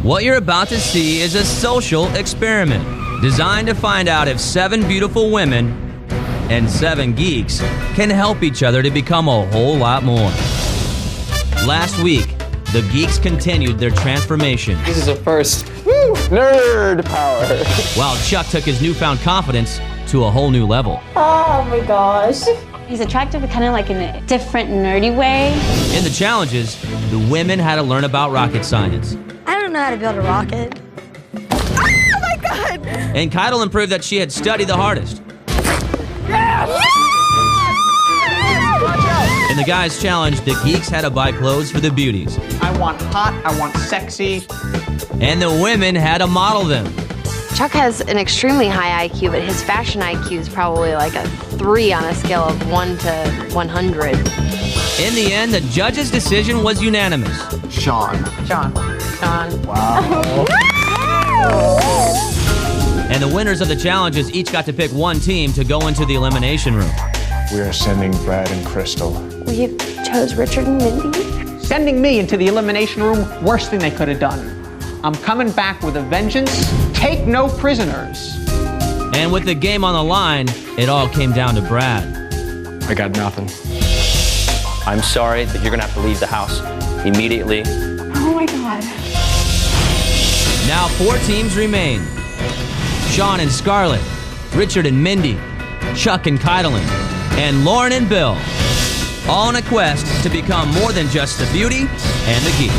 What you're about to see is a social experiment designed to find out if 7 beautiful women and 7 geeks can help each other to become a whole lot more. Last week, the geeks continued their transformation. This is a first. Woo! Nerd power. While Chuck took his newfound confidence to a whole new level. Oh my gosh. He's attractive, but kind of like in a different, nerdy way. In the challenges, the women had to learn about rocket science. I don't know how to build a rocket. Oh my god! And Keitel proved that she had studied the hardest. Yes! In the guys' challenge, the geeks had to buy clothes for the beauties. I want hot, I want sexy. And the women had to model them. Chuck has an extremely high IQ, but his fashion IQ is probably like a 3 on a scale of 1 to 100. In the end, the judge's decision was unanimous. Sean. Wow. And the winners of the challenges each got to pick one team to go into the elimination room. We are sending Brad and Crystal. We chose Richard and Mindy. Sending me into the elimination room, worst thing they could have done. I'm coming back with a vengeance. Take no prisoners. And with the game on the line, it all came down to Brad. I got nothing. I'm sorry that you're gonna have to leave the house immediately. Oh my god. Now 4 teams remain. Sean and Scarlett, Richard and Mindy, Chuck and Keitel, and Lauren and Bill. All on a quest to become more than just the beauty and the geek.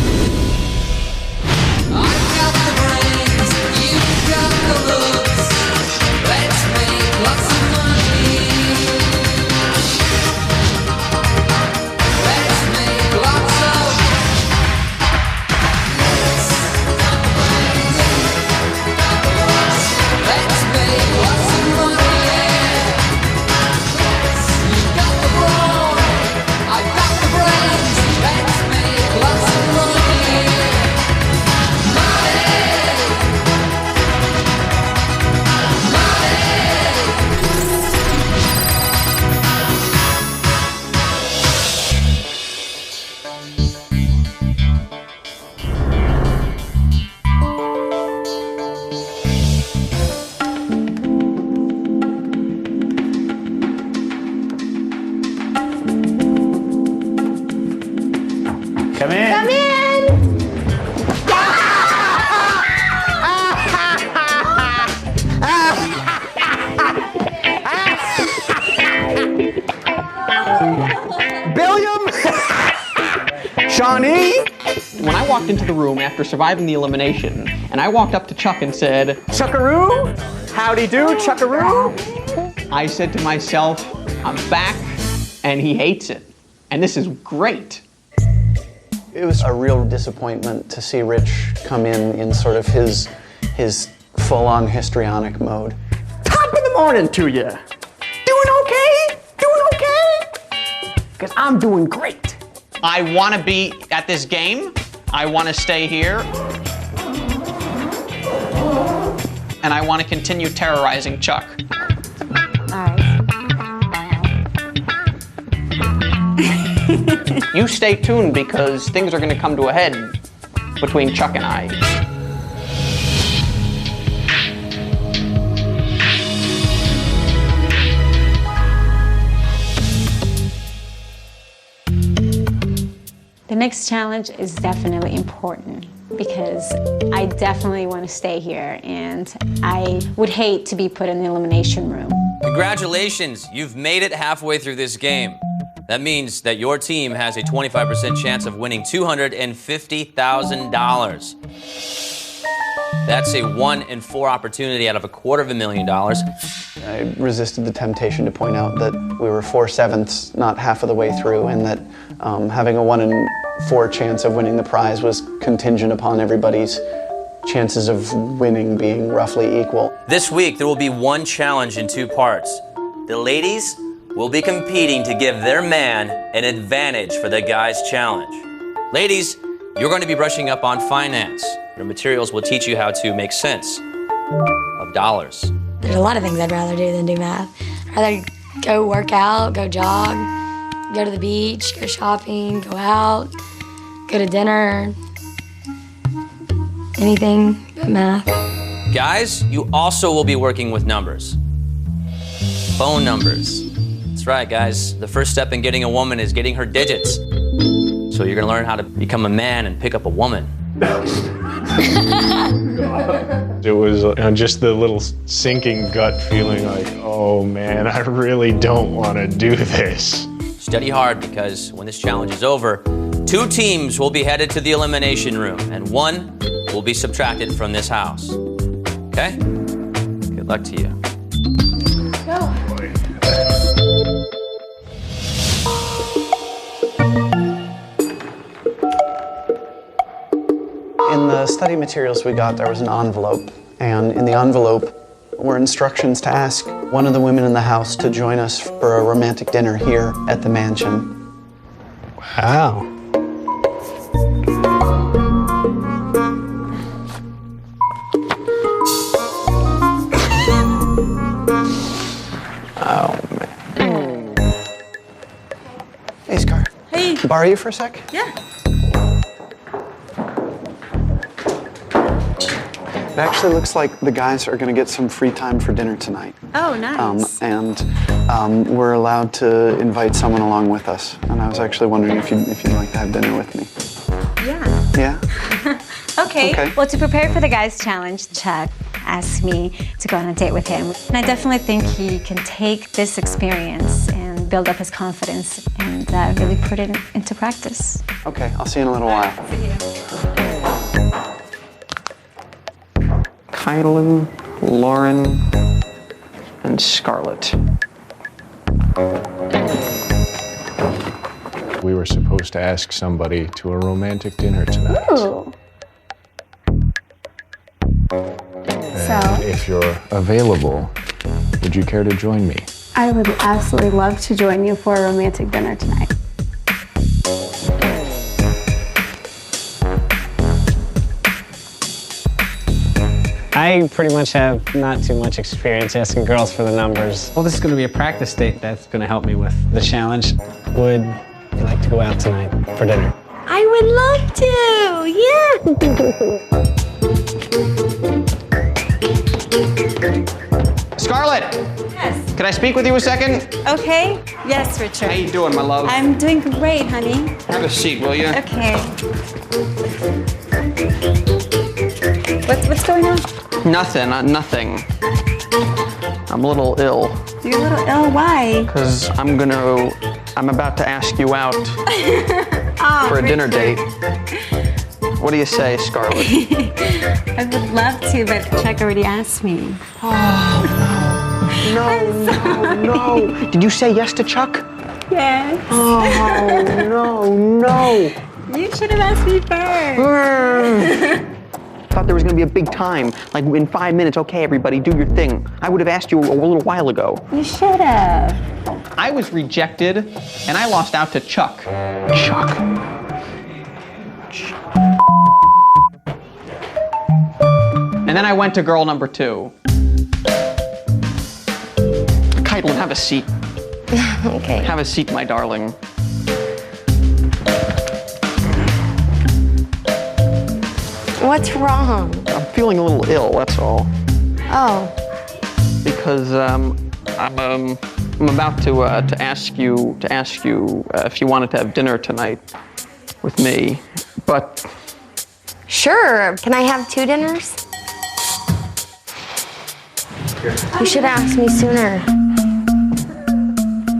Come in. Come in! Billiam! Shawnee! When I walked into the room after surviving the elimination, and I walked up to Chuck and said, Chuckaroo? Howdy do, Chuckaroo? I said to myself, I'm back, and he hates it. And this is great. It was a real disappointment to see Rich come in sort of his full-on histrionic mode. Top of the morning to you. Doing okay? Doing okay? Because I'm doing great. I want to be at this game. I want to stay here. And I want to continue terrorizing Chuck. All right. You stay tuned because things are going to come to a head between Chuck and I. The next challenge is definitely important because I definitely want to stay here and I would hate to be put in the elimination room. Congratulations, you've made it halfway through this game. That means that your team has a 25% chance of winning $250,000. That's a 1 in 4 opportunity out of $250,000. I resisted the temptation to point out that we were 4/7, not half of the way through, and that having a 1 in 4 chance of winning the prize was contingent upon everybody's chances of winning being roughly equal. This week, there will be one challenge in 2 parts. The ladies will be competing to give their man an advantage for the guys' challenge. Ladies, you're going to be brushing up on finance. Your materials will teach you how to make sense of dollars. There's a lot of things I'd rather do than do math. I'd rather go work out, go jog, go to the beach, go shopping, go out, go to dinner. Anything but math. Guys, you also will be working with numbers. Phone numbers. That's right, guys. The first step in getting a woman is getting her digits. So you're gonna learn how to become a man and pick up a woman. It was just the little sinking gut feeling like, oh man, I really don't want to do this. Study hard because when this challenge is over, 2 teams will be headed to the elimination room and 1 will be subtracted from this house. Okay? Good luck to you. In the study materials we got, there was an envelope, and in the envelope were instructions to ask one of the women in the house to join us for a romantic dinner here at the mansion. Wow. Oh, man. Hey, Scar. Hey. Borrow you for a sec? Yeah. It actually looks like the guys are going to get some free time for dinner tonight. Oh, nice. We're allowed to invite someone along with us. And I was actually wondering if you'd like to have dinner with me. Yeah. Yeah? Okay. Okay. Well, to prepare for the guys' challenge, Chuck asked me to go on a date with him. And I definitely think he can take this experience and build up his confidence and really put it into practice. Okay, I'll see you in a little while. Kylan, Lauren, and Scarlett. We were supposed to ask somebody to a romantic dinner tonight. Ooh. And if you're available, would you care to join me? I would absolutely love to join you for a romantic dinner tonight. I pretty much have not too much experience asking girls for the numbers. Well, this is going to be a practice date that's going to help me with the challenge. Would you like to go out tonight for dinner? I would love to. Yeah. Scarlett! Yes. Can I speak with you a second? Okay. Yes, Richard. How you doing, my love? I'm doing great, honey. Have a seat, will you? Okay. What's going on? Nothing, nothing. I'm a little ill. You're a little ill. Why? Because I'm about to ask you out for a dinner date. What do you say, Scarlett? I would love to, but Chuck already asked me. No. Did you say yes to Chuck? Yes. Oh, no. You should have asked me first. Thought there was gonna be a big time, like in 5 minutes. Okay, everybody, do your thing. I would have asked you a little while ago. You should have. I was rejected, and I lost out to Chuck. Chuck. And then I went to girl number 2. Kaitlyn, have a seat. Okay. Have a seat, my darling. What's wrong? I'm feeling a little ill, that's all. Oh. Because I'm about to ask you if you wanted to have dinner tonight with me, but Sure. Can I have 2 dinners? You should have asked me sooner.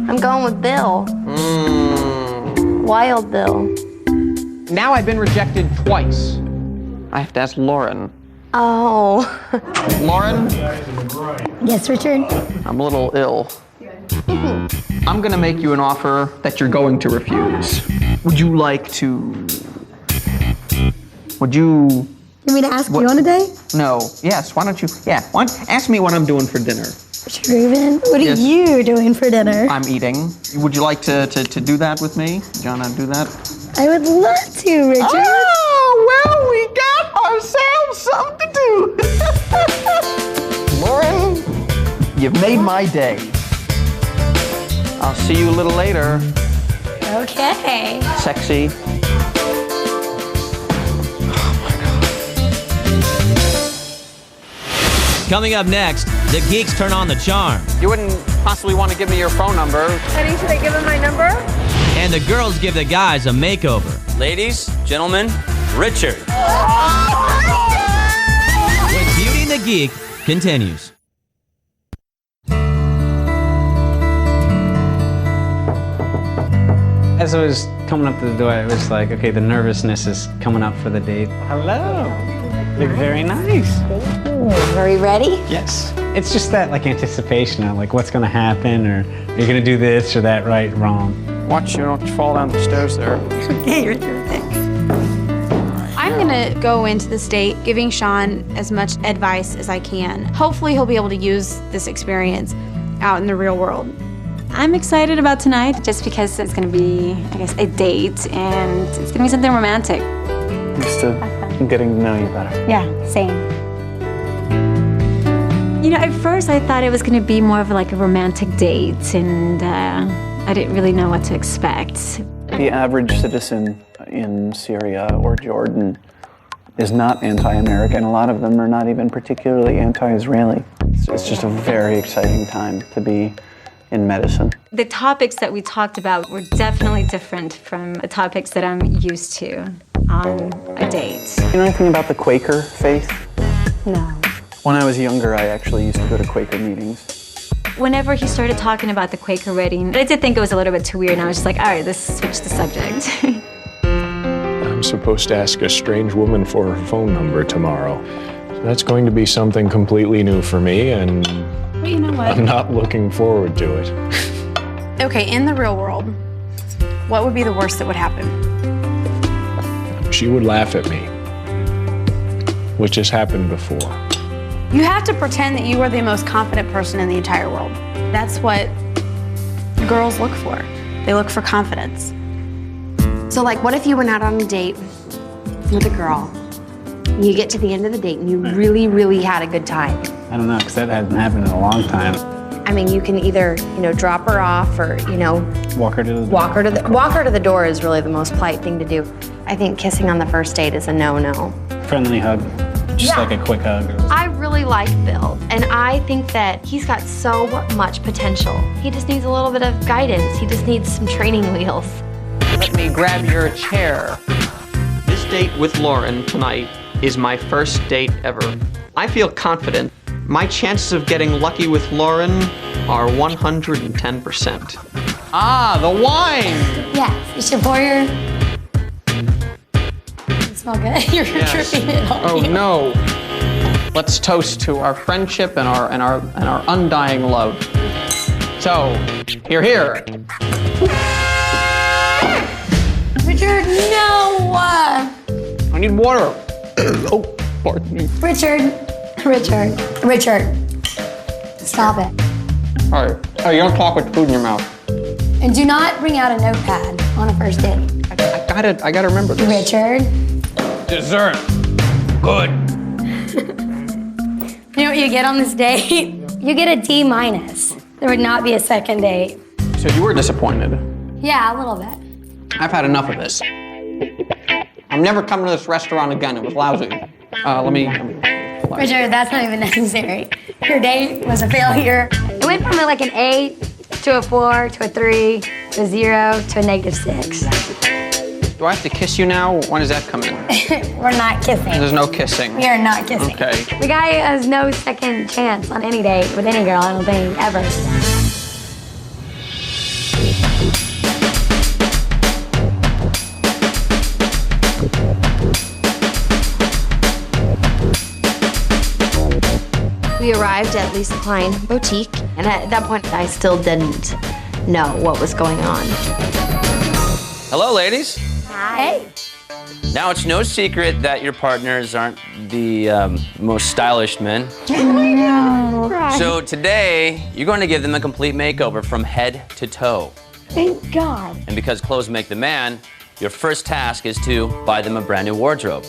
I'm going with Bill. Wild Bill. now I've been rejected twice. I have to ask Lauren. Oh. Lauren? Yes, Richard? I'm a little ill. I'm gonna make you an offer that you're going to refuse. Would you like to... Would you... You mean to ask you on a date? No. Yes, why don't you... Yeah, ask me what I'm doing for dinner. Richard Rubin, what Yes. are you doing for dinner? I'm eating. Would you like to do that with me? Do you wanna do that? I would love to, Richard. Oh, well, we got ourselves something to do. Lauren, you've made my day. I'll see you a little later. Okay. Sexy. Oh my God. Coming up next, the geeks turn on the charm. You wouldn't possibly want to give me your phone number. Honey, should I give him my number? And the girls give the guys a makeover. Ladies, gentlemen, Richard. When Beauty and the Geek continues. As I was coming up to the door, it was like, okay, the nervousness is coming up for the date. Hello. Look very nice. Are we ready? Yes. It's just that like anticipation of like what's gonna happen, or are you gonna do this or that right, wrong. Watch you don't fall down the stairs there. Okay, you're doing it. I'm gonna go into this date giving Sean as much advice as I can. Hopefully he'll be able to use this experience out in the real world. I'm excited about tonight just because it's going to be, I guess, a date and it's going to be something romantic. Just getting to know you better. Yeah, same. You know, at first I thought it was going to be more of like a romantic date and I didn't really know what to expect. The average citizen in Syria or Jordan is not anti-American. A lot of them are not even particularly anti-Israeli. It's just a very exciting time to be in medicine. The topics that we talked about were definitely different from the topics that I'm used to on a date. You know anything about the Quaker faith? No. When I was younger, I actually used to go to Quaker meetings. Whenever he started talking about the Quaker wedding, I did think it was a little bit too weird, and I was just like, all right, let's switch the subject. I'm supposed to ask a strange woman for her phone number tomorrow. So that's going to be something completely new for me, and But you know what? I'm not looking forward to it. Okay, in the real world, what would be the worst that would happen? She would laugh at me, which has happened before. You have to pretend that you are the most confident person in the entire world. That's what girls look for. They look for confidence. So like, what if you went out on a date with a girl, you get to the end of the date and you really, really had a good time? I don't know, because that hasn't happened in a long time. I mean, you can either, drop her off or, Walk her to the door. walk her to the door is really the most polite thing to do. I think kissing on the first date is a no-no. Friendly hug, just like a quick hug. I really like Bill, and I think that he's got so much potential. He just needs a little bit of guidance. He just needs some training wheels. Let me grab your chair. This date with Lauren tonight is my first date ever. I feel confident. My chances of getting lucky with Lauren are 110%. Ah, the wine! Yes, you should pour your... It smells good. You're dripping it on Oh you. no. Let's toast to our friendship and our undying love. So, here. Richard, no! I need water. Oh, pardon me. Richard. Stop it. All right. Oh, you don't talk with food in your mouth. And do not bring out a notepad on a first date. I gotta remember this. Richard. Dessert. Good. You know what you get on this date? You get a D-. There would not be a second date. So you were disappointed. Yeah, a little bit. I've had enough of this. I'm never coming to this restaurant again. It was lousy. Let me Richard, that's not even necessary. Your date was a failure. It went from like an 8 to a 4 to a 3 to a 0 to a -6. Do I have to kiss you now? When does that come in? We're not kissing. There's no kissing. We are not kissing. Okay. The guy has no second chance on any date with any girl, I don't think, ever. We arrived at Lisa Klein Boutique, and at that point, I still didn't know what was going on. Hello, ladies. Hey. Now, it's no secret that your partners aren't the most stylish men. So today, you're going to give them a complete makeover from head to toe. Thank God. And because clothes make the man, your first task is to buy them a brand new wardrobe.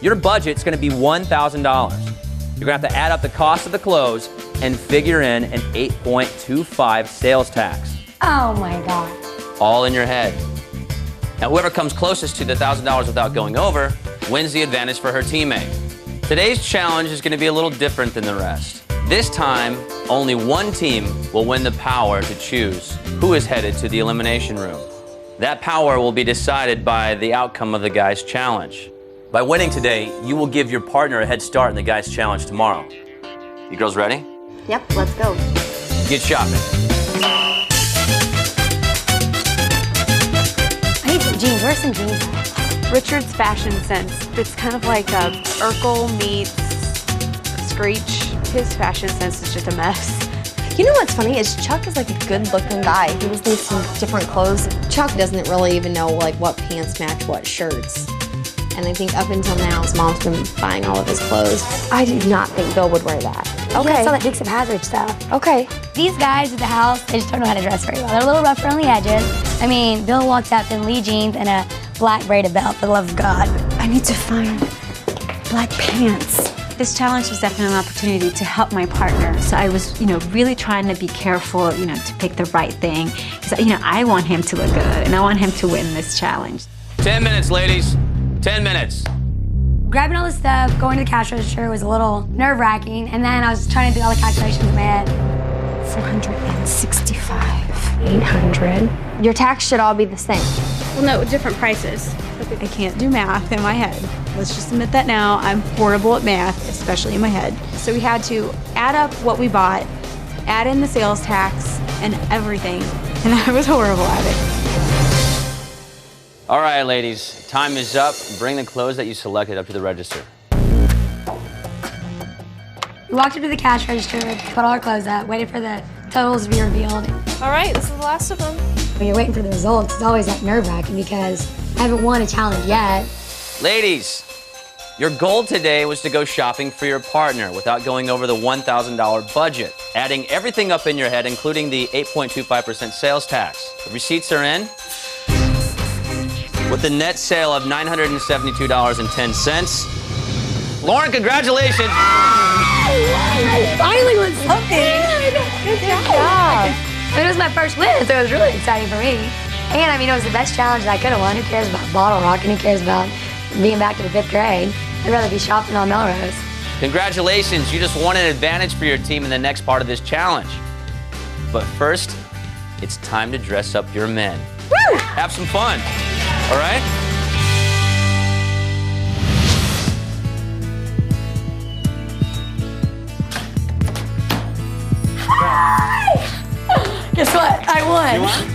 Your budget's going to be $1,000. You're going to have to add up the cost of the clothes and figure in an 8.25 sales tax. Oh my God. All in your head. Now, whoever comes closest to the $1,000 without going over wins the advantage for her teammate. Today's challenge is going to be a little different than the rest. This time, only one team will win the power to choose who is headed to the elimination room. That power will be decided by the outcome of the guys' challenge. By winning today, you will give your partner a head start in the guys' challenge tomorrow. You girls ready? Yep, let's go. Get shopping. I need some jeans. Where's some jeans? Richard's fashion sense. It's kind of like a Urkel meets Screech. His fashion sense is just a mess. You know what's funny is Chuck is like a good-looking guy. He just needs some different clothes. Chuck doesn't really even know like what pants match what shirts. And I think up until now, his mom's been buying all of his clothes. I do not think Bill would wear that. Okay. I saw that Dukes of Hazzard stuff. Okay. These guys at the house, they just don't know how to dress very well. They're a little rough around the edges. I mean, Bill walks out in Lee jeans and a black braided belt, for the love of God. I need to find black pants. This challenge was definitely an opportunity to help my partner. So I was, really trying to be careful, to pick the right thing. Because, I want him to look good and I want him to win this challenge. 10 minutes, ladies. 10 minutes. Grabbing all the stuff, going to the cash register was a little nerve-wracking, and then I was trying to do all the calculations in my head. 465. 800. Your tax should all be the same. Well, no, different prices. I can't do math in my head. Let's just admit that now. I'm horrible at math, especially in my head. So we had to add up what we bought, add in the sales tax, and everything, and I was horrible at it. All right, ladies, time is up. Bring the clothes that you selected up to the register. We walked up to the cash register, put all our clothes up, waited for the totals to be revealed. All right, this is the last of them. When you're waiting for the results, it's always like nerve-wracking because I haven't won a challenge yet. Ladies, your goal today was to go shopping for your partner without going over the $1,000 budget, adding everything up in your head, including the 8.25% sales tax. The receipts are in. With a net sale of $972.10. Lauren, congratulations. I finally won something. Good job. It was my first win, so it was really exciting for me. And I mean, it was the best challenge that I could have won. Who cares about bottle rock and who cares about being back to the 5th grade? I'd rather be shopping on Melrose. Congratulations, you just won an advantage for your team in the next part of this challenge. But first, it's time to dress up your men. Woo! Have some fun. All right? Hi! Guess what? I won. You won?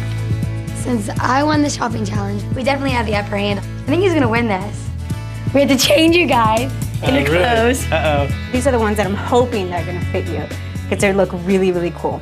Since I won the shopping challenge, we definitely have the upper hand. I think he's gonna win this. We had to change you guys into clothes. Uh-oh. These are the ones that I'm hoping they're gonna fit you because they look really, really cool.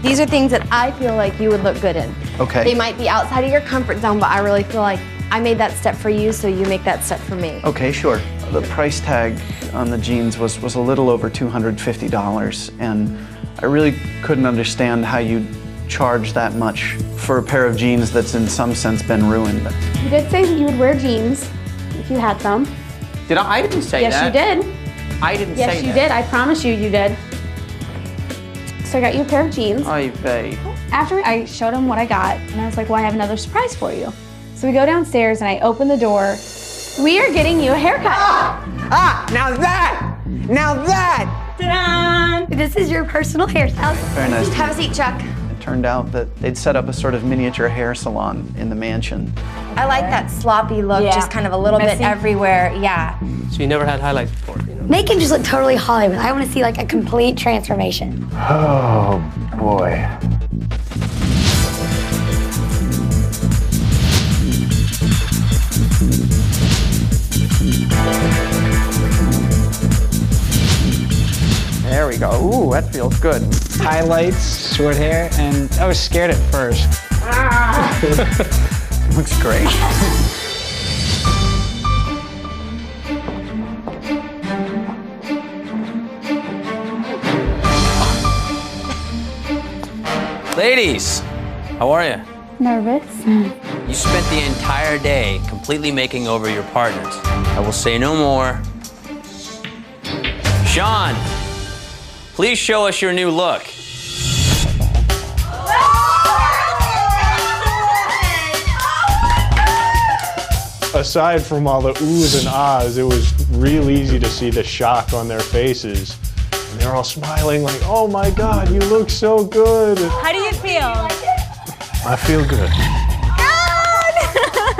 These are things that I feel like you would look good in. Okay. They might be outside of your comfort zone, but I really feel like I made that step for you, so you make that step for me. Okay, sure. The price tag on the jeans was a little over $250, and I really couldn't understand how you charge that much for a pair of jeans that's in some sense been ruined. You did say that you would wear jeans if you had them. Did I didn't say Yes, that. you did. I didn't say Yes, that. you did. I promise you, you did. So I got you a pair of jeans. Ay vey. After I showed him what I got, and I was like, well, I have another surprise for you. So we go downstairs, and I open the door. We are getting you a haircut. Now that! Ta-da! This is your personal hairstyle. Very nice. Have a seat, Chuck. It turned out that they'd set up a sort of miniature hair salon in the mansion. I like that sloppy look, Yeah. just kind of a little bit Messy. everywhere. Yeah. So you never had highlights before, you know? Make him just look totally Hollywood. I want to see like a complete transformation. Oh, boy. There we go. Ooh, that feels good. Highlights, short hair, and I was scared at first. Looks great. Ladies, how are you? Nervous. You spent the entire day completely making over your partners. I will say no more. Sean, please show us your new look. Aside from all the oohs and ahs, it was real easy to see the shock on their faces. And they're all smiling like, oh my God, you look so good. How do you feel? I feel good.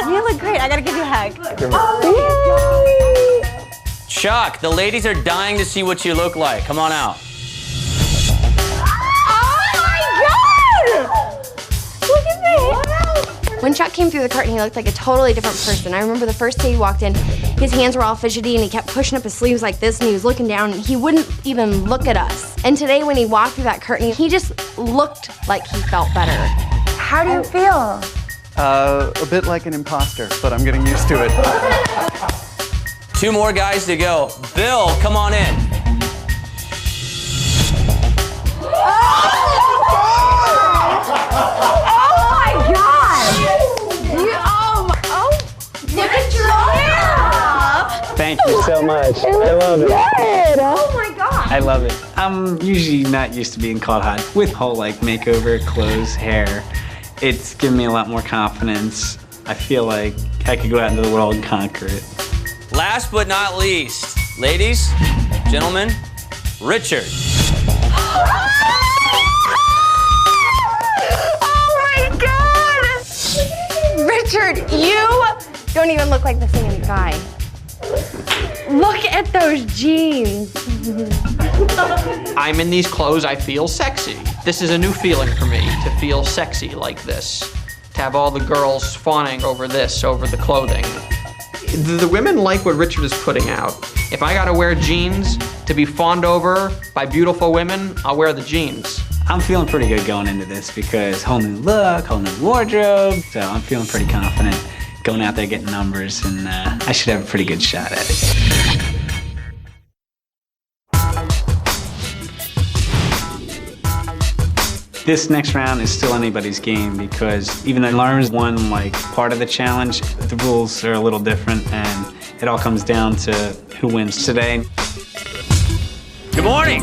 You look great. I gotta give you a hug. Chuck, the ladies are dying to see what you look like. Come on out. Look at me! When Chuck came through the curtain, he looked like a totally different person. I remember the first day he walked in, his hands were all fidgety and he kept pushing up his sleeves like this and he was looking down and he wouldn't even look at us. And today when he walked through that curtain, he just looked like he felt better. How do you feel? A bit like an imposter, but I'm getting used to it. 2 more guys to go. Bill, come on in. Thank you so much. I love it. Oh my God. I love it. I'm usually not used to being called hot. With whole like makeover, clothes, hair, it's given me a lot more confidence. I feel like I could go out into the world and conquer it. Last but not least, ladies, gentlemen, Richard. Oh my God! Richard, you don't even look like the same guy. Look at those jeans. I'm in these clothes, I feel sexy. This is a new feeling for me, to feel sexy like this. To have all the girls fawning over this, over the clothing. The women like what Richard is putting out. If I gotta wear jeans to be fawned over by beautiful women, I'll wear the jeans. I'm feeling pretty good going into this because whole new look, whole new wardrobe. So I'm feeling pretty confident going out there getting numbers and I should have a pretty good shot at it. This next round is still anybody's game because even though Lauren's won like part of the challenge, the rules are a little different and it all comes down to who wins today. Good morning.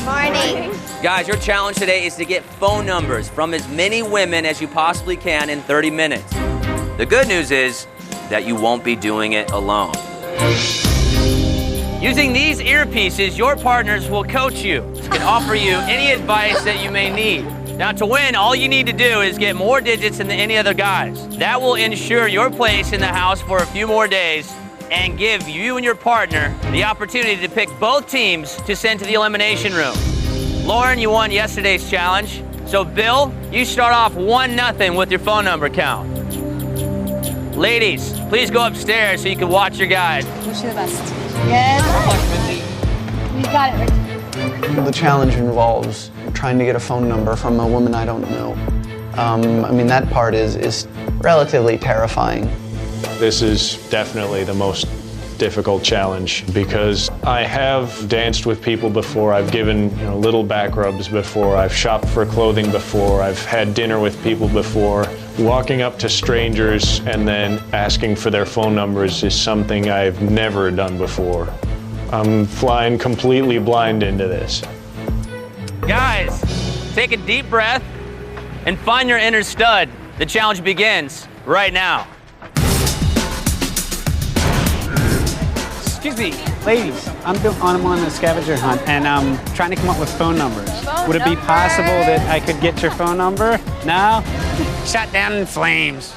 Morning. Guys, your challenge today is to get phone numbers from as many women as you possibly can in 30 minutes. The good news is that you won't be doing it alone. Using these earpieces, your partners will coach you and offer you any advice that you may need. Now, to win, all you need to do is get more digits than any other guys. That will ensure your place in the house for a few more days and give you and your partner the opportunity to pick both teams to send to the elimination room. Lauren, you won yesterday's challenge. So, Bill, you start off 1-0 with your phone number count. Ladies, please go upstairs so you can watch your guys. Wish you the best. Good. You got it, Rick. The challenge involves trying to get a phone number from a woman I don't know. I mean, that part is relatively terrifying. This is definitely the most difficult challenge because I have danced with people before, I've given little back rubs before, I've shopped for clothing before, I've had dinner with people before. Walking up to strangers and then asking for their phone numbers is something I've never done before. I'm flying completely blind into this. Guys, take a deep breath and find your inner stud. The challenge begins right now. Excuse me, ladies, I'm on a scavenger hunt and I'm trying to come up with phone numbers. Would it be possible that I could get your phone number? No? Shut down in flames.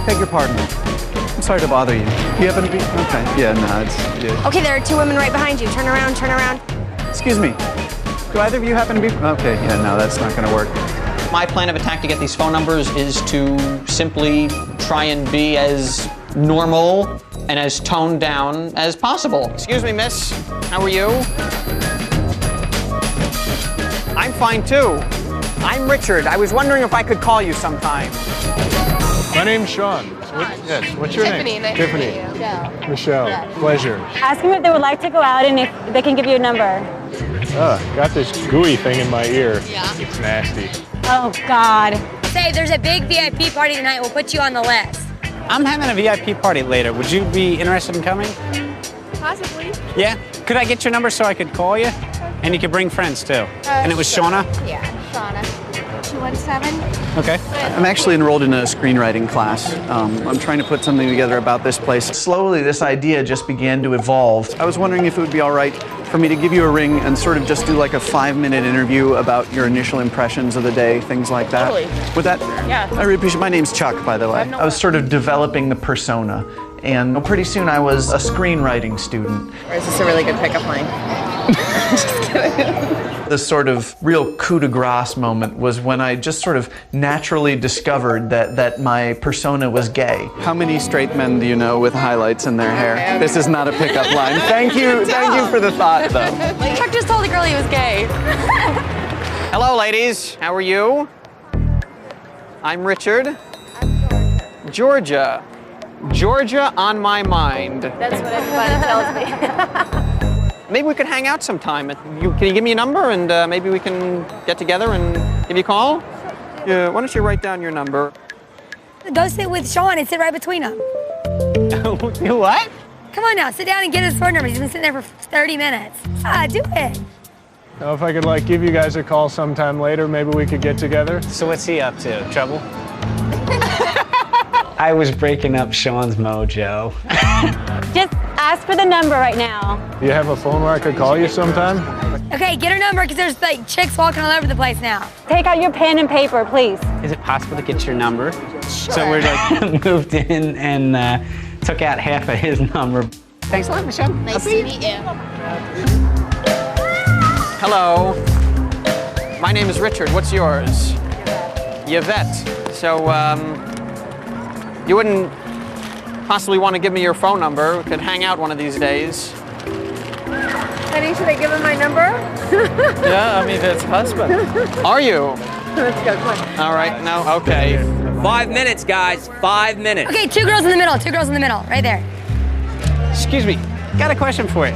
Beg your pardon. I'm sorry to bother you. Do you happen to be? Okay. Yeah, no, it's. Yeah. Okay, there are 2 women right behind you. Turn around, turn around. Excuse me. Do either of you happen to be? Okay. Yeah, no, that's not going to work. My plan of attack to get these phone numbers is to simply try and be as normal and as toned down as possible. Excuse me, miss. How are you? I'm fine too. I'm Richard. I was wondering if I could call you sometime. My name's Sean. What's your name? Tiffany. Michelle. Pleasure. Ask them if they would like to go out and if they can give you a number. Got this gooey thing in my ear. Yeah. It's nasty. Oh, God. Say, there's a big VIP party tonight. We'll put you on the list. I'm having a VIP party later. Would you be interested in coming? Possibly. Yeah? Could I get your number so I could call you? And you could bring friends too. And it was Shauna? Yeah, Shauna. 217. Okay. I'm actually enrolled in a screenwriting class. I'm trying to put something together about this place. Slowly, this idea just began to evolve. I was wondering if it would be all right for me to give you a ring and sort of just do like a 5-minute interview about your initial impressions of the day, things like that. Totally. Would that? Yeah. I really appreciate it. My name's Chuck, by the way. I was sort of developing the persona, and pretty soon I was a screenwriting student. Or is this a really good pickup line? Just kidding. The sort of real coup de grace moment was when I just sort of naturally discovered that my persona was gay. How many straight men do you know with highlights in their hair? This is not a pickup line. Thank you for the thought, though. Chuck just told the girl he was gay. Hello, ladies. How are you? I'm Richard. Georgia. Georgia on my mind. That's what everybody tells me. Maybe we could hang out sometime. Can you give me a number and maybe we can get together and give you a call? Yeah, why don't you write down your number? Go sit with Sean and sit right between them. You what? Come on now, sit down and get his phone number. He's been sitting there for 30 minutes. Do it. Now, if I could like give you guys a call sometime later, maybe we could get together. So what's he up to? Trouble? I was breaking up Sean's mojo. Just ask for the number right now. Do you have a phone where I could call you sometime? Okay, get her number because there's like chicks walking all over the place now. Take out your pen and paper, please. Is it possible to get your number? Sure. So we're like moved in and took out half of his number. Thanks a lot, Michelle. Nice to meet you. Hello. My name is Richard. What's yours? Yvette. So, you wouldn't possibly want to give me your phone number. We could hang out one of these days. Honey, should I give him my number? Yeah, I mean, it's husband. Are you? Let's go, come on. All right, no, okay. 5 minutes, guys. 5 minutes. Okay, 2 girls in the middle, 2 girls in the middle, right there. Excuse me, got a question for you.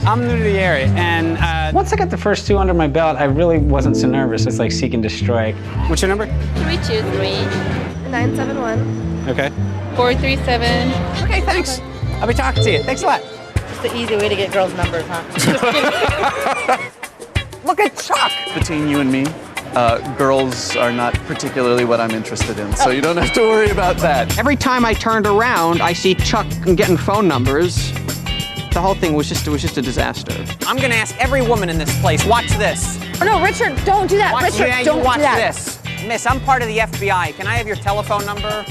I'm new to the area, and once I got the first 2 under my belt, I really wasn't so nervous. It's like seek and destroy. What's your number? 323-971. Okay. 437. Okay, thanks. I'll be talking to you. Thanks a lot. It's the easy way to get girls' numbers, huh? Look at Chuck. Between you and me, girls are not particularly what I'm interested in, so you don't have to worry about that. Every time I turned around, I see Chuck getting phone numbers. The whole thing was just a disaster. I'm gonna ask every woman in this place, watch this. Oh, no, Richard, don't do that. Richard, don't watch do that. this. Miss, I'm part of the FBI. Can I have your telephone number?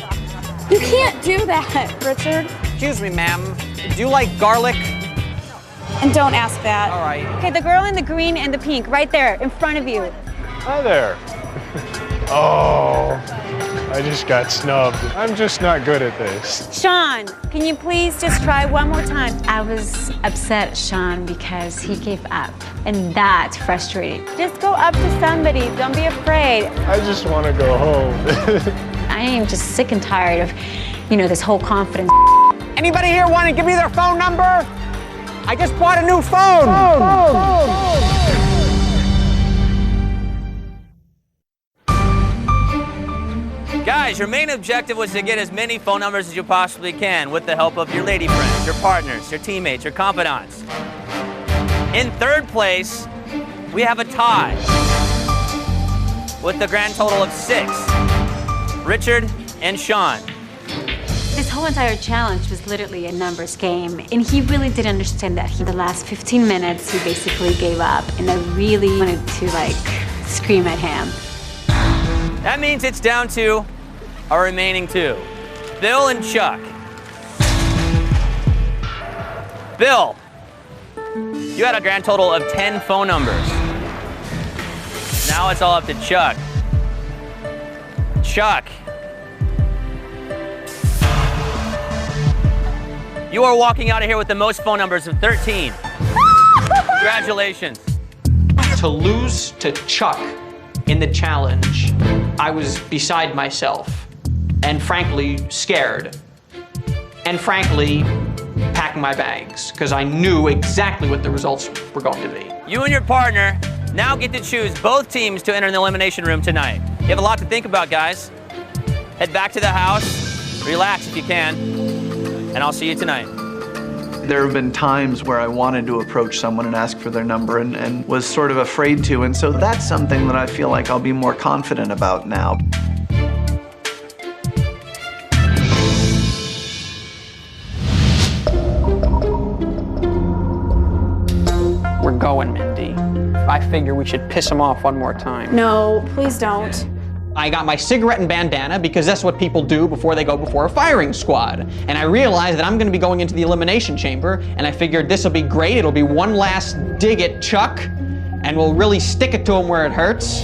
You can't do that, Richard. Excuse me, ma'am. Do you like garlic? And don't ask that. All right. Okay, the girl in the green and the pink, right there, in front of you. Hi there. Oh, I just got snubbed. I'm just not good at this. Sean, can you please just try one more time? I was upset at Sean because he gave up, and that frustrated. Just go up to somebody, don't be afraid. I just want to go home. I am just sick and tired of, this whole confidence. Anybody here want to give me their phone number? I just bought a new phone. Guys, your main objective was to get as many phone numbers as you possibly can with the help of your lady friends, your partners, your teammates, your confidants. In third place, we have a tie with the grand total of 6. Richard and Sean. This whole entire challenge was literally a numbers game, and he really did understand that. The last 15 minutes, he basically gave up, and I really wanted to, scream at him. That means it's down to our remaining 2, Bill and Chuck. Bill, you had a grand total of 10 phone numbers. Now it's all up to Chuck. Chuck, you are walking out of here with the most phone numbers of 13. Congratulations. To lose to Chuck in the challenge, I was beside myself and frankly scared and frankly packing my bags because I knew exactly what the results were going to be. You and your partner now get to choose both teams to enter in the elimination room tonight. You have a lot to think about, guys. Head back to the house, relax if you can, and I'll see you tonight. There have been times where I wanted to approach someone and ask for their number and was sort of afraid to, and so that's something that I feel like I'll be more confident about now. I figure we should piss him off one more time. No, please don't. I got my cigarette and bandana because that's what people do before they go before a firing squad. And I realized that I'm going to be going into the elimination chamber, and I figured this will be great. It'll be one last dig at Chuck, and we'll really stick it to him where it hurts.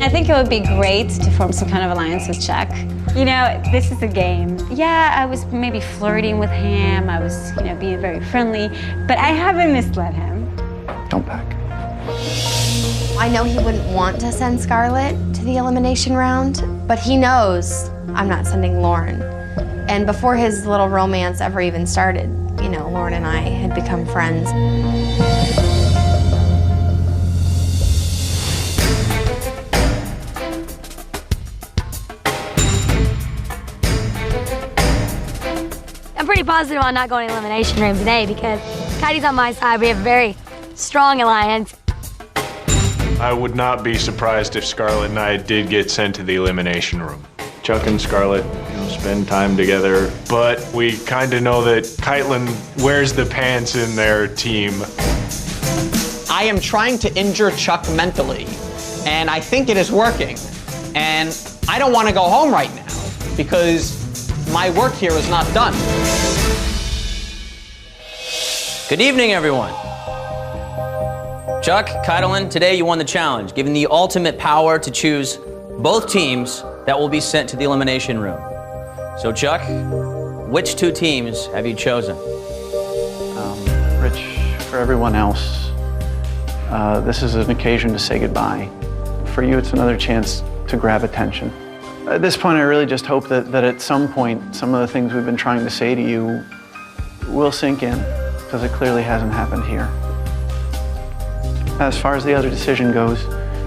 I think it would be great to form some kind of alliance with Chuck. You know, this is a game. Yeah, I was maybe flirting with him. I was, being very friendly, but I haven't misled him. Don't back. I know he wouldn't want to send Scarlett to the elimination round, but he knows I'm not sending Lauren. And before his little romance ever even started, Lauren and I had become friends. I'm pretty positive on not going to elimination room today because Cody's on my side. We have a very strong alliance. I would not be surprised if Scarlett and I did get sent to the elimination room. Chuck and Scarlett, spend time together, but we kind of know that Kaitlyn wears the pants in their team. I am trying to injure Chuck mentally, and I think it is working. And I don't want to go home right now because my work here is not done. Good evening, everyone. Chuck, Kaitlyn, today you won the challenge, given the ultimate power to choose both teams that will be sent to the elimination room. So Chuck, which two teams have you chosen? Rich, for everyone else, this is an occasion to say goodbye. For you, it's another chance to grab attention. At this point, I really just hope that at some point, some of the things we've been trying to say to you will sink in, because it clearly hasn't happened here. As far as the other decision goes,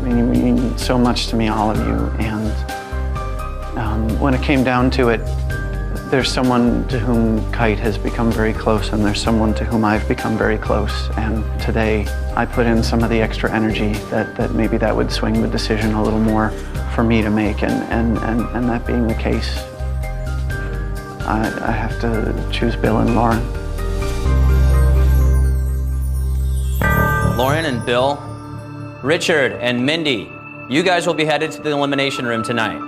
you mean so much to me, all of you, and when it came down to it, there's someone to whom Kite has become very close, and there's someone to whom I've become very close, and today I put in some of the extra energy that maybe that would swing the decision a little more for me to make, and that being the case, I have to choose Bill and Lauren. Lauren and Bill, Richard and Mindy, you guys will be headed to the elimination room tonight.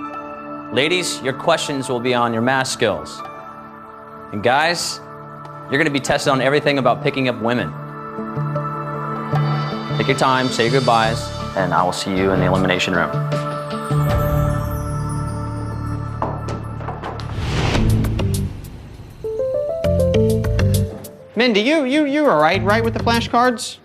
Ladies, your questions will be on your math skills. And guys, you're gonna be tested on everything about picking up women. Take your time, say your goodbyes, and I will see you in the elimination room. Mindy, you all right with the flashcards?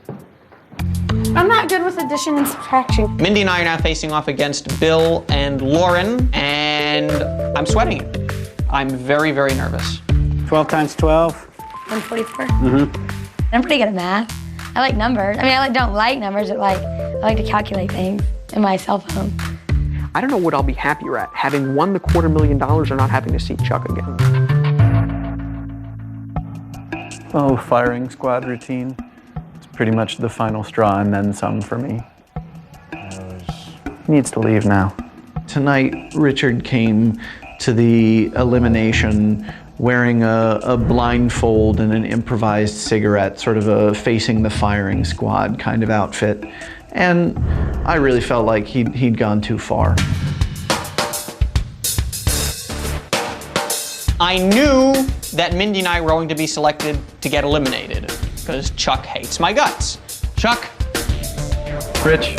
I'm not good with addition and subtraction. Mindy and I are now facing off against Bill and Lauren, and I'm sweating it. I'm very, very nervous. 12 times 12? 144. Mm-hmm. I'm pretty good at math. I like numbers. I mean, don't like numbers, but I like to calculate things in my cell phone. I don't know what I'll be happier at, having won the $250,000 or not having to see Chuck again. Oh, firing squad routine. It's pretty much the final straw and then some for me. He needs to leave now. Tonight, Richard came to the elimination wearing a blindfold and an improvised cigarette, sort of a facing the firing squad kind of outfit. And I really felt like he'd gone too far. I knew that Mindy and I were going to be selected to get eliminated because Chuck hates my guts. Chuck? Rich,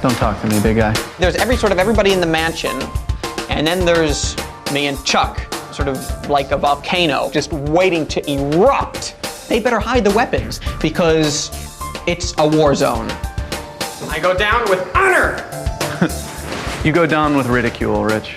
don't talk to me, big guy. There's everybody in the mansion, and then there's me and Chuck, sort of like a volcano, just waiting to erupt. They better hide the weapons because it's a war zone. I go down with honor. You go down with ridicule, Rich.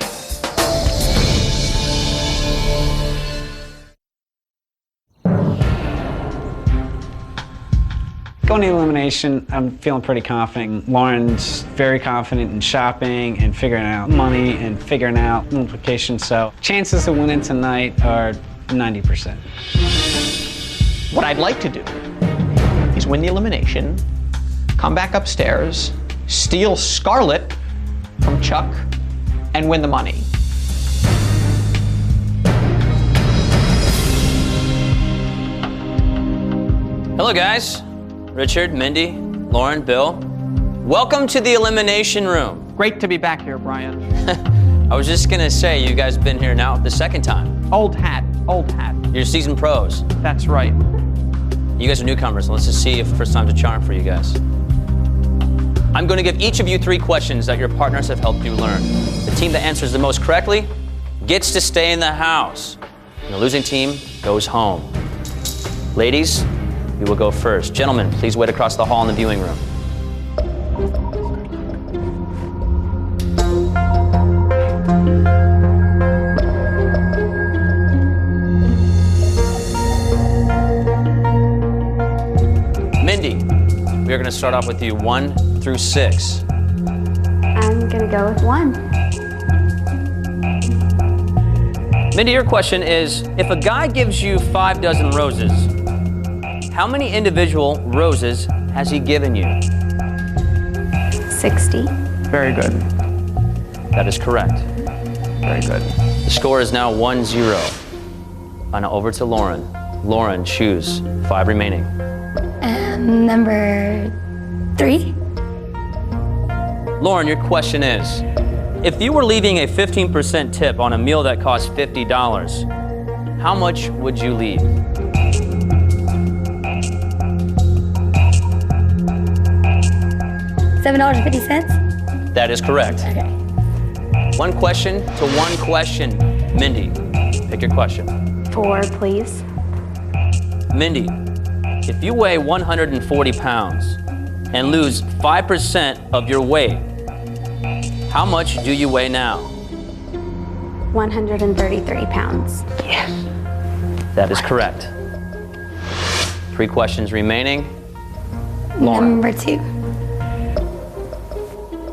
Going to elimination, I'm feeling pretty confident. Lauren's very confident in shopping and figuring out money and figuring out multiplication, so chances of winning tonight are 90%. What I'd like to do is win the elimination, come back upstairs, steal Scarlett from Chuck, and win the money. Hello, guys. Richard, Mindy, Lauren, Bill, welcome to the Elimination Room. Great to be back here, Brian. I was just gonna say, you guys been here now the second time. Old hat, old hat. You're seasoned pros. That's right. You guys are newcomers. Let's just see if first time's a charm for you guys. I'm going to give each of you 3 questions that your partners have helped you learn. The team that answers the most correctly gets to stay in the house. And the losing team goes home. Ladies, you will go first. Gentlemen, please wait across the hall in the viewing room. Mindy, we are going to start off with you 1 through 6. I'm gonna go with 1. Mindy, your question is, if a guy gives you 5 dozen roses, how many individual roses has he given you? 60. Very good. That is correct. Very good. The score is now 1-0. And over to Lauren. Lauren, choose 5 remaining. Number 3. Lauren, your question is, if you were leaving a 15% tip on a meal that cost $50, how much would you leave? $7.50. That is correct. Okay. 1 question to 1 question. Mindy, pick your question. 4, please. Mindy, if you weigh 140 pounds and lose 5% of your weight, how much do you weigh now? 133 pounds. Yes. That is correct. 3 questions remaining. Lauren. Number 2.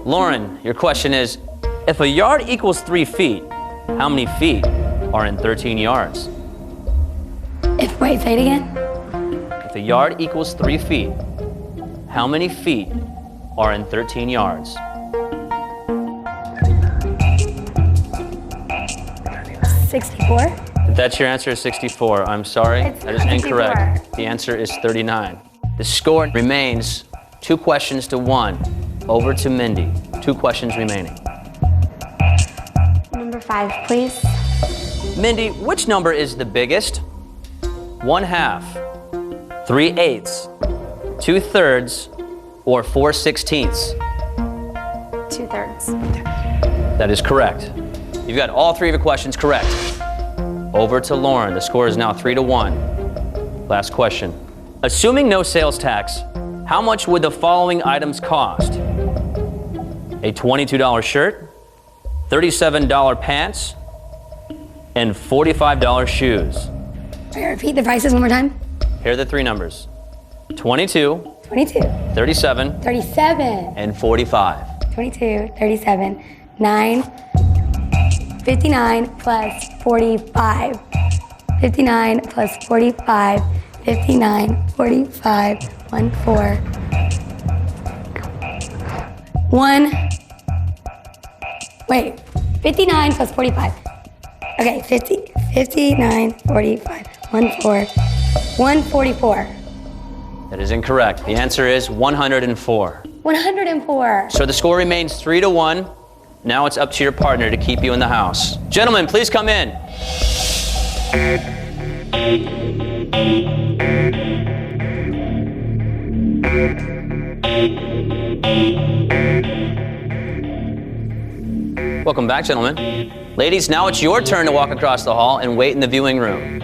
Lauren, your question is, if a yard equals 3 feet, how many feet are in 13 yards? Wait, say it again. If a yard equals 3 feet, how many feet are in 13 yards? 64. If that's your answer, 64. I'm sorry, that is incorrect. The answer is 39. The score remains 2 questions to 1. Over to Mindy. 2 questions remaining. Number 5, please. Mindy, which number is the biggest? 1/2, 3/8, 2/3, or 4/16? 2/3. That is correct. You've got all 3 of your questions correct. Over to Lauren. The score is now 3-1. Last question. Assuming no sales tax, how much would the following items cost? A $22 shirt, $37 pants, and $45 shoes. Repeat the prices one more time. Here are the 3 numbers. 22, 22, 37, 37, and 45. 22, 37, 9, 59 plus 45. 59 plus 45, 59, 45, 1, 4. 1, wait, 59 plus 45. Okay, 59, 45, 1, 4, 144. That is incorrect. The answer is 104. 104. So the score remains 3-1. Now it's up to your partner to keep you in the house. Gentlemen, please come in. Welcome back, gentlemen. Ladies, now it's your turn to walk across the hall and wait in the viewing room.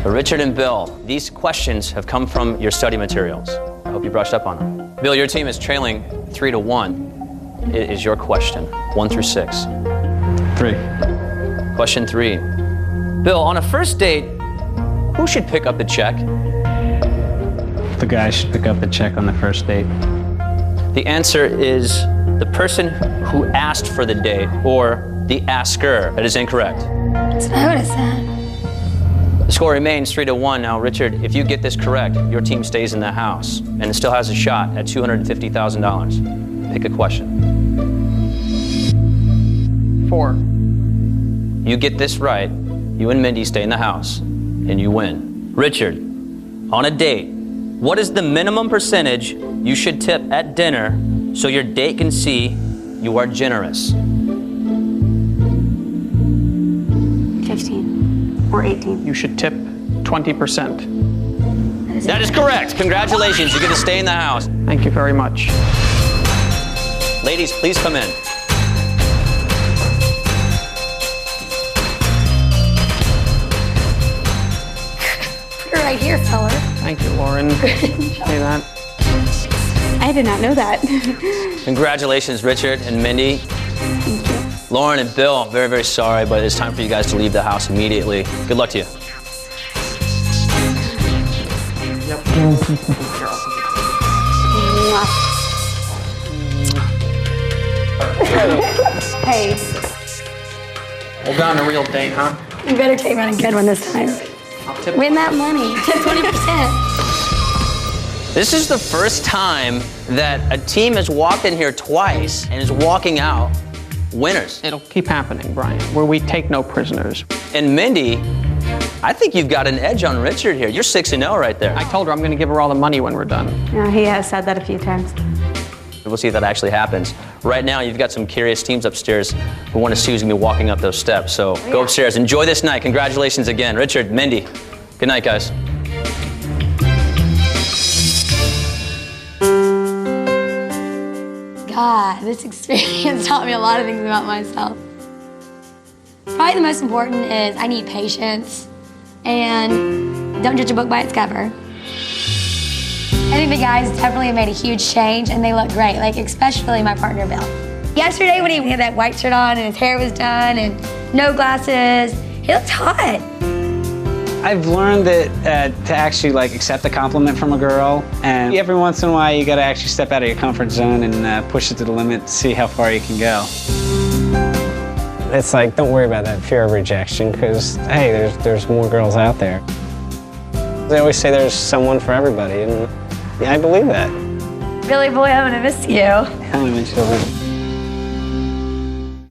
For Richard and Bill, these questions have come from your study materials. I hope you brushed up on them. Bill, your team is trailing 3-1. It is your question, 1 through 6. 3. Question 3. Bill, on a first date, who should pick up the check? The guy should pick up the check on the first date. The answer is the person who asked for the date, or the asker. That is incorrect. That's what I would have said. The score remains 3-1. Now, Richard, if you get this correct, your team stays in the house and it still has a shot at $250,000. Pick a question. 4. You get this right, you and Mindy stay in the house and you win. Richard, on a date, what is the minimum percentage you should tip at dinner so your date can see you are generous? 15 or 18. You should tip 20%. That is correct. Congratulations, you get to stay in the house. Thank you very much. Ladies, please come in. You're right here, fella. Thank you, Lauren. Say that. I did not know that. Congratulations, Richard and Mindy. Thank you. Lauren and Bill, very, very sorry, but it's time for you guys to leave the house immediately. Good luck to you. Hey, We'll go on a real date, huh? you better take me on a good one this time. Win that money. 20%. This is the first time that a team has walked in here twice and is walking out winners. It'll keep happening, Brian, where we take no prisoners. And Mindy, I think you've got an edge on Richard here. You're 6-0 right there. I told her I'm going to give her all the money when we're done. Yeah, he has said that a few times. We'll see if that actually happens. Right now, you've got some curious teams upstairs who want to see who's going to be walking up those steps. So go upstairs. Enjoy this night. Congratulations again. Richard, Mindy, good night, guys. God, this experience taught me a lot of things about myself. Probably the most important is I need patience and don't judge a book by its cover. I think the guys definitely made a huge change and they look great, like especially my partner Bill. Yesterday when he had that white shirt on and his hair was done and no glasses, he looked hot. I've learned that to actually accept a compliment from a girl, and every once in a while you got to actually step out of your comfort zone and push it to the limit, see how far you can go. It's like, don't worry about that fear of rejection, because hey, there's more girls out there. They always say there's someone for everybody, and yeah, I believe that. Billy boy, I'm gonna miss you. I'm gonna miss you.